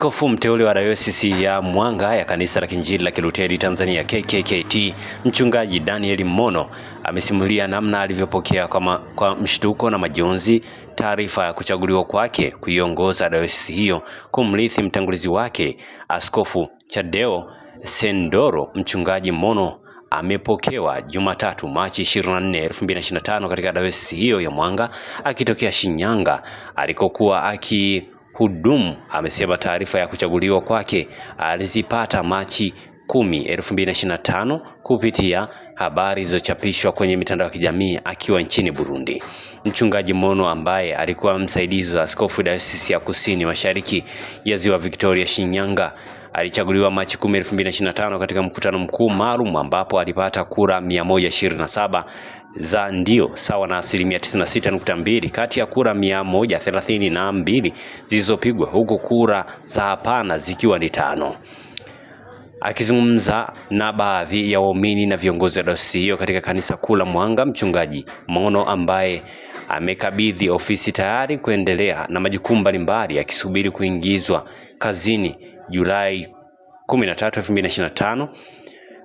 Askofu mteule wa Dayosisi ya Mwanga ya Kanisa la Kiinjili la Kilutheri Tanzania KKKT, Mchungaji Daniel Mmono amesimulia namna alivyopokea kwa mshtuko na majonzi taarifa ya kuchaguliwa kwake kuiongoza dayosisi hiyo kumrithi mtangulizi wake Askofu Chadeo Sendoro. Mchungaji Mmono amepokewa Jumatatu Machi 24, 2025 katika dayosisi hiyo ya Mwanga akitokea Shinyanga alikokuwa hudumu. Amesema taarifa ya kuchaguliwa kwake alizipata Machi 10, 2025 kupitia habari zilizochapishwa kwenye mitandao ya kijamii akiwa nchini Burundi. Mchungaji Mmono ambaye alikuwa msaidizi wa askofu Dayosisi ya Kusini Mashariki ya Ziwa Victoria Shinyanga alichaguliwa Machi 10, 2025 katika mkutano mkuu maalum ambapo alipata kura 127 za ndio sawa na 96.2 kati ya kura 132 zilizopigwa, huku kura za hapana zikiwa ni 5. Akizungumza na baadhi ya waumini na viongozi wa dayosisi hiyo katika kanisa kuu la Mwanga, Mchungaji Mmono ambaye amekabidhi ofisi tayari kuendelea na majukumu mbalimbali akisubiri kuingizwa kazini Julai 13, 2025,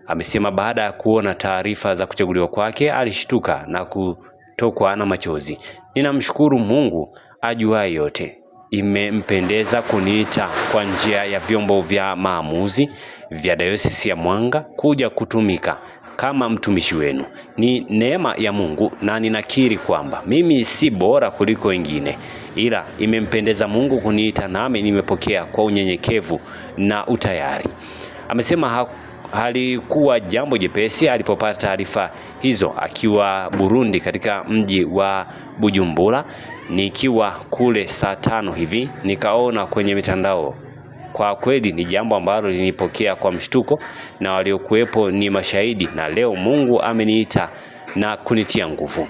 amesema baada ya kuona taarifa za kuchaguliwa kwake alishtuka na kutokwa na machozi. Ninamshukuru Mungu ajuaye yote. Imempendeza kuniita kwa njia ya vyombo vya maamuzi vya Dayosisi ya Mwanga kuja kutumika kama mtumishi wenu. Ni neema ya Mungu na ninakiri kwamba mimi si bora kuliko wengine, ila imempendeza Mungu kuniita nami nimepokea kwa unyenyekevu na utayari. Amesema halikuwa jambo jepesi alipopata taarifa hizo akiwa Burundi katika mji wa Bujumbura. Nikiwa kule saa 5 hivi nikaona kwenye mitandao. Kwa kweli ni jambo ambalo linipokea kwa mshtuko na waliokuwepo ni mashahidi, na leo Mungu ameniita na kunitia nguvu.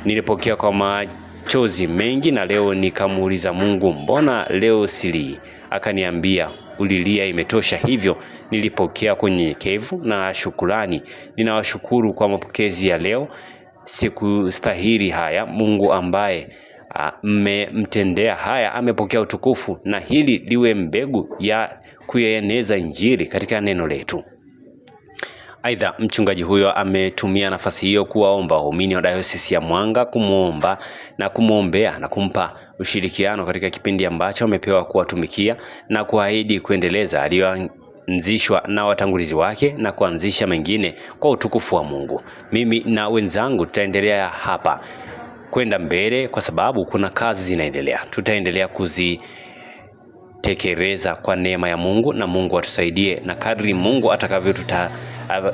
Nilipokea kwa machozi mengi na leo nikamuuliza Mungu, mbona leo silii? Akaniambia ulilia imetosha. Hivyo nilipokea kwa unyenyekevu na shukrani. Ninawashukuru kwa mapokezi ya leo. Sikustahili haya. Mungu ambaye mmemtendea haya amepokea utukufu, na hili liwe mbegu ya kueneza Injili katika neno letu. Aidha, mchungaji huyo ametumia nafasi hiyo kuwaomba waumini wa Dayosisi ya Mwanga kumuomba na kumwombea na kumpa ushirikiano katika kipindi ambacho amepewa kuwatumikia, na kuahidi kuendeleza aliyoanzishwa na watangulizi wake na kuanzisha mengine kwa utukufu wa Mungu. Mimi na wenzangu tutaendelea hapa kwenda mbele kwa sababu kuna kazi zinaendelea. Tutaendelea kuzitekeleza kwa neema ya Mungu, na Mungu atusaidie, na kadri Mungu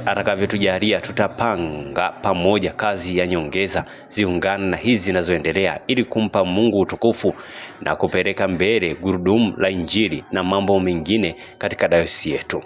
atakavyotujalia tutapanga pamoja kazi ya nyongeza ziungane na hizi zinazoendelea ili kumpa Mungu utukufu na kupeleka mbele gurudumu la Injili na mambo mengine katika dayosisi yetu.